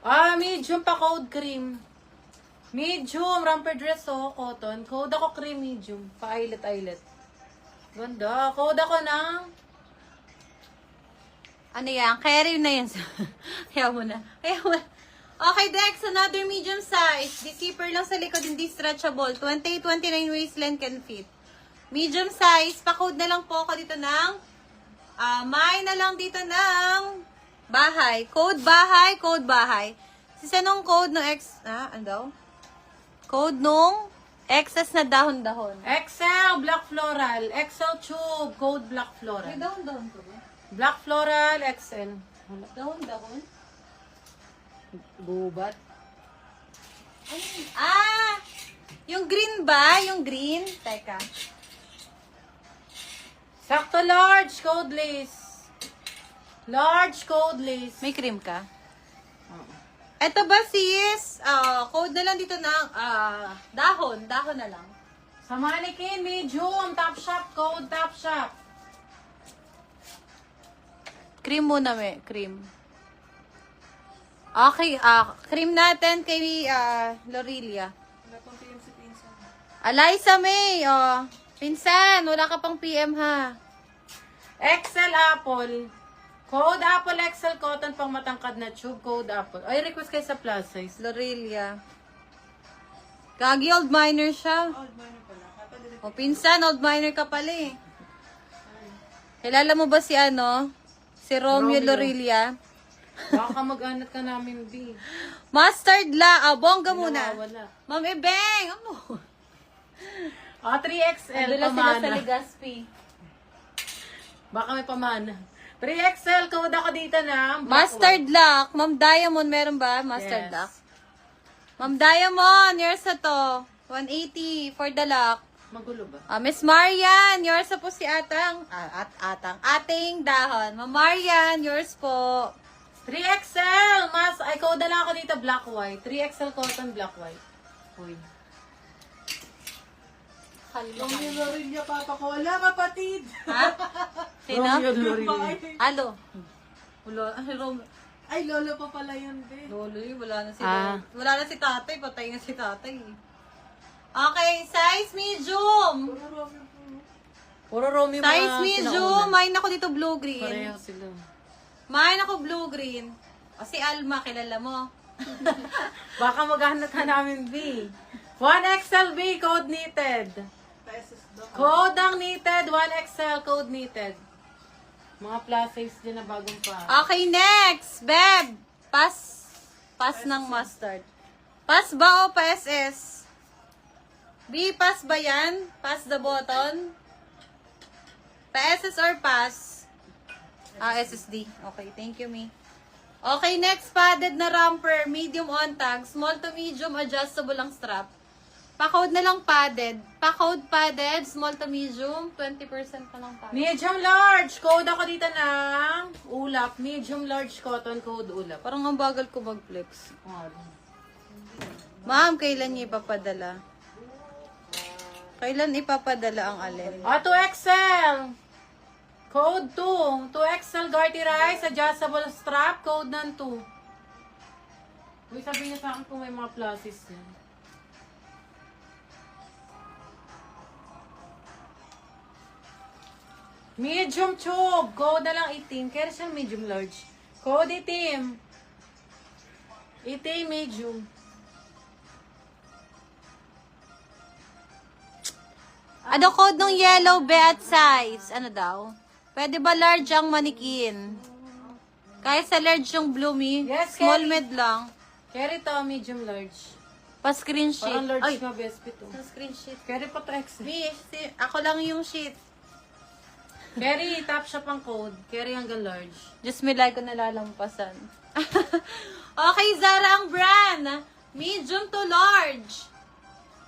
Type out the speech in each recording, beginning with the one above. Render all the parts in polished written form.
Medium pa code cream. Medium, romper dress cotton. Code ako cream medium. Pa-eyelet. Ganda. Code ako ng... Ano yan? Carry na yan. Kaya mo na. Okay, Dex, another medium size. Di zipper lang sa likod, hindi stretchable. 28-29 waistline can fit. Medium size. Pa-code na lang po ako dito ng... may na lang dito ng... bahay. Code bahay. Anong code ng ano daw? Code nung excess na dahon-dahon. XL Black Floral. XL Tube. Code Black Floral. May dahon-dahon ko ba? Black Floral XL. Dahon-dahon? Gubat. Yung green ba? Yung green? Teka. Sakto large. Code lace. Large code lace. May cream ka? Ito ba sis? Code na lang dito ng dahon. Dahon na lang. Sa mannequin, medium. Top shop. Code top shop. Cream muna, cream. Okay, cream natin kay Lorelia. Eliza May, pinsan, wala ka pang PM ha. XL Apple. Code Apple XL Cotton pang matangkad na tube. Code Apple. Ay, request kayo sa plus size. Lorelia. Gagi, old minor siya. Old money pala. O, pinsan, old minor ka pala eh. Kilala mo ba si Si Romeo Romeo. Lorelia? Baka mag-anat ka namin, B. Mustard la. Bongga muna. Wala. Ma'am Ebeng, ano? 3XL Nandula sila sa pamana. Legazpi. Baka may pamana. 3XL, code ako dito na. Mustard lock. Ma'am Diamond, meron ba? Mustard Yes. lock. Ma'am Diamond, yours na to. 180 for the lock. Magulo ba? Miss Marian, yours na po si ating dahon. Ma'am Marian, yours po. 3XL! Ay, code na lang ako dito, black white. 3XL cotton, black white. Uy. Romeo Lorelia, papa ko. Wala, kapatid. Ha? Sino? Romeo Lorelia. Alo. Ay, lolo pa pala yun, be. Lolo, wala na si Ah. Wala na si tatay, patay na si tatay. Okay, size medium. Puro Romeo po. Puro Romeo Size mga medium. sinauna. Main ako dito blue-green. Pareho sila. Main ako blue-green. O si Alma, kilala mo. Baka maghanap ka namin, B. 1XL B, code knitted. Pesos daw. Code ang knitted, 1XL, code knitted. Mga plus size din na bagong pa. Okay, next. Beb. Pass ng mustard. Pass ba o pa-SS? B, pass ba yan? Pass the button? Pa-SS or pass? SSD. Okay, thank you, me. Okay, next. Padded na romper. Medium on tag. Small to medium, adjustable ang strap. Pa-code na lang padded. Pa-code padded, small to medium, 20% pa lang padded. Medium large, code ako dito ng ulap. Medium large cotton, code ulap. Parang ang bagal ko mag-flex. Ma'am, kailan niya ipapadala? Kailan ipapadala ang alin? 2XL. Code 2. 2XL Garty Rice, adjustable strap, code ng 2. Uy, sabihin niya sa akin kung may mga pluses yan. Medium tube. Code na lang 18. Kaya siya medium large. Code itim. Itim medium. Ano code ng yellow bet size? Ano daw? Pwede ba large ang manikin? Kahit sa large yung bloomy, Yes, small Kelly. med lang. Carry to, medium large. Pa-screen sheet. Parang large Ay, nga best to. sa screen sheet. Carry pa to XL. Ako lang yung sheet. Carry, top shop ang code. Carry hanggang large. Diyos me like ko nalalampasan. Okay, Zara ang brand. Medium to large.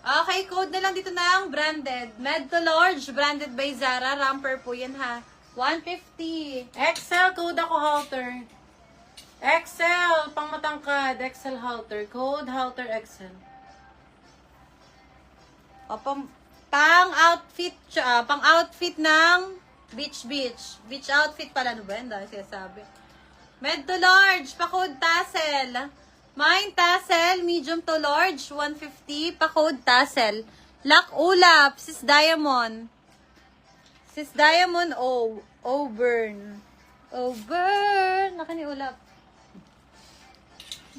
Okay, code na lang dito ng branded. Med to large, branded by Zara. Ramper po yan ha. 150. XL, code ako halter. XL, pang matangkad. XL halter. Code halter XL. O, pang outfit, pang outfit ng beach. Beach outfit pala, ano ba yan? Dahil sinasabi. Med to large, pa-code tassel. Mine, tassel, medium to large, 150, pa-code tassel. Lock ulap, sis Diamond. Sis Diamond, burn. Burn. Naka ni ulap.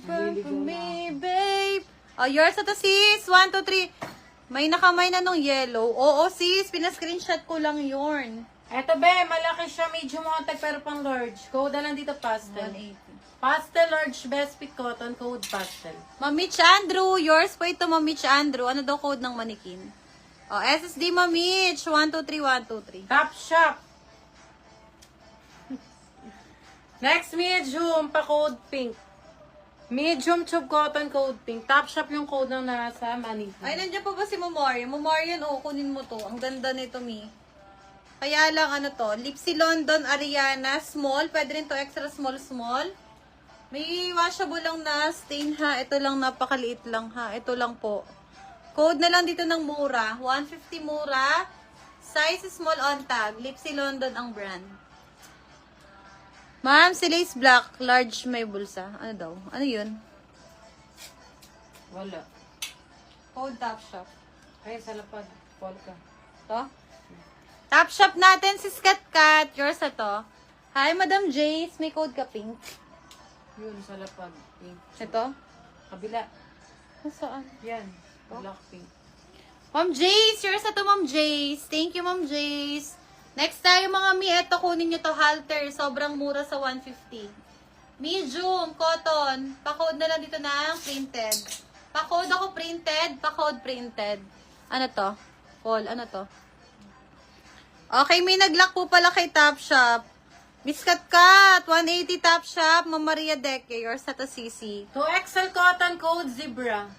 Burn for me, babe. Oh, yours na to, sis. 1, 2, 3. May nakamay na nung yellow. Oo, sis. Pina-screenshot ko lang yun. Eto, be, malaki siya, medium contact, pero pang large. Code na lang dito, pastel. 180. Pastel large best fit cotton, code pastel. Mamich Andrew, yours po ito, Mamich Andrew. Ano daw code ng manikin? Oh, SSD Mamich, 123, 123. Top shop. Next medium, pa code pink. Medium tube cotton, code pink. Top shop yung code ng nasa manikin. Ay, nandiyan pa ba si Memorial? Memorial, kunin mo to. Ang ganda nito, Mi. Kaya lang, ano to, Lipsy London, Ariana, small. Pwede rin to extra small. May washable lang na stain ha. Ito lang, napakaliit lang ha. Ito lang po. Code na lang dito ng mura. 150 mura. Size small on tag. Lipsy London ang brand. Ma'am, si Lace Black. Large may bulsa. Ano daw? Ano yun? Wala. Code Top Shop. Ay, sa lapad. Polka. To? Top Shop natin si Kat. Yours na to. Hi, Madam Jace. May code ka pink. Yun, sa lapad. Pink. Ito? Kabila. Saan? Yan. Black pink. Ma'am Jace, yours na to, Ma'am Jace. Thank you, Ma'am Jace. Next tayo, mga mi. Ito, kunin nyo to halter. Sobrang mura sa 150. Medium, cotton. Pa-code na lang dito ng printed. Pa-code ako printed. Pa-code printed. Ano to? Paul, ano to? Okay, may nag-lock po pala kay Top Shop. Miss Kat, 180 Top Shop. Ma'am Maria Deque, yours na to, CC. 2XL cotton, code zebra.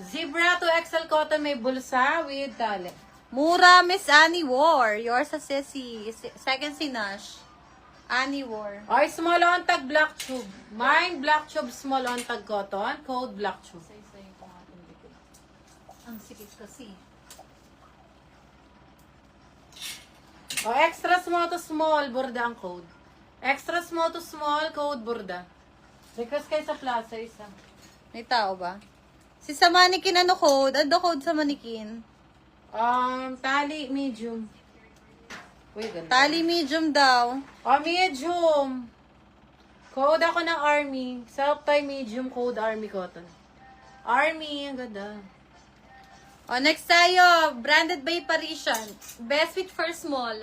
Zebra 2XL cotton, may bulsa with tali. Mura, Miss Annie War. Yours sa Ceci. Second si Nash. Annie War. Ay, small on tag black tube. Mine, black tube, small on tag cotton, code black tube. Ang sikit kasi. O, extra small to small, burda ang code. Extra small to small, code burda. Request kayo sa plaza, isa. May tao ba? Si sa manikin, ano code? Ano code sa manikin? Tali, medium. Uy, ganda. Tali medium daw. O, medium. Code ako ng army. Self-tie medium, code army cotton. Army, ang ganda. O, next tayo. Branded by Parisian. Best fit for small.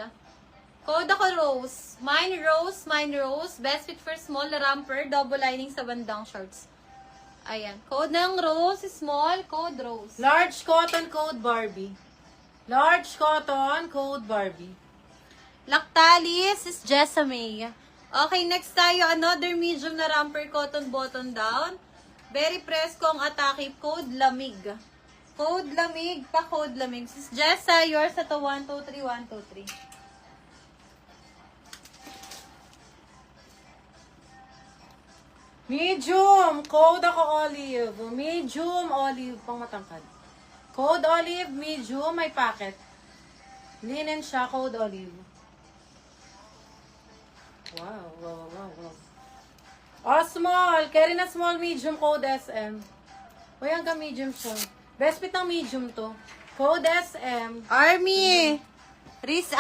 Code ako Rose. Mine Rose. Best fit for small. Ramper. Double lining sa bandang shorts. Ayan. Code ng Rose. Small. Code Rose. Large cotton, code Barbie. Large cotton, code Barbie. Lactalis is Jessamay. Okay, next tayo. Another medium na ramper cotton button down. Very presko ang atake. Code Lamig. Code Lamig. Pa-code Lamig. Sis Jessa, yours na to. 123, 123. Medium. Code ako olive. Medium olive. Pang matangkad. Code olive, medium, may packet. Linen siya, code olive. Wow. Oh, small. Carry na small, medium, code SM. Uy, hanggang medium siya. Best fit ng medium to. Code SM. Army. Riz